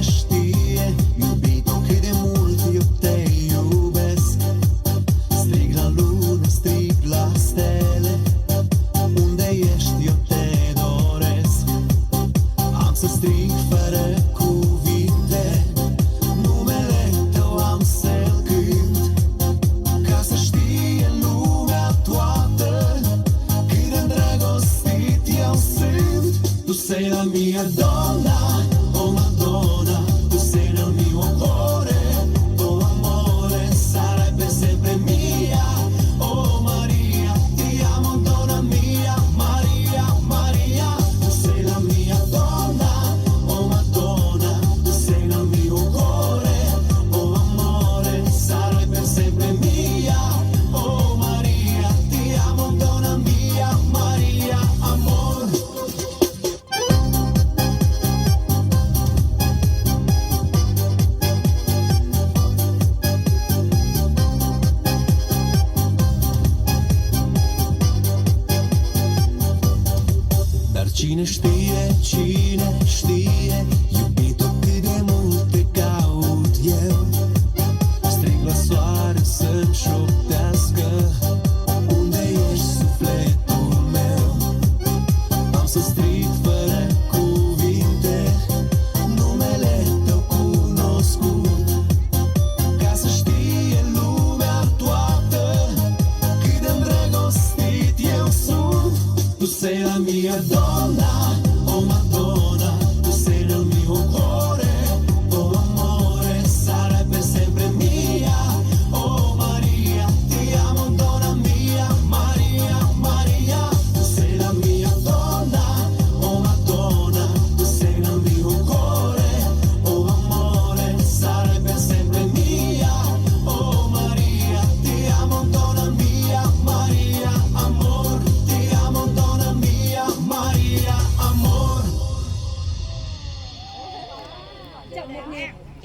știe, iubito, cât de mult eu te iubesc. Strig la lună, strig la stele, unde ești eu te doresc. Am să strig fără cuvinte, numele tău am să-l cânt, ca să știe lumea toată cât de îndrăgostit eu sunt. Tu sei la mia donna, oh Madonna, tu sei nel mio cuore, oh amore, sarai per sempre mia, oh Maria, ti amo donna mia, Maria, Maria, tu sei la mia donna, oh Madonna, tu sei nel mio cuore, oh amore, sarai per sempre mia, oh Maria, ti amo donna mia, Maria, amor. Dar cine știe, iubito, cât de mult te caut eu. Strig la soare să-mi șoptească, unde ești sufletul meu. Am să strig fără cuvinte, numele tău cunoscut, ca să știe lumea toată cât de îndrăgostit eu sunt. Tu sei la mia donna,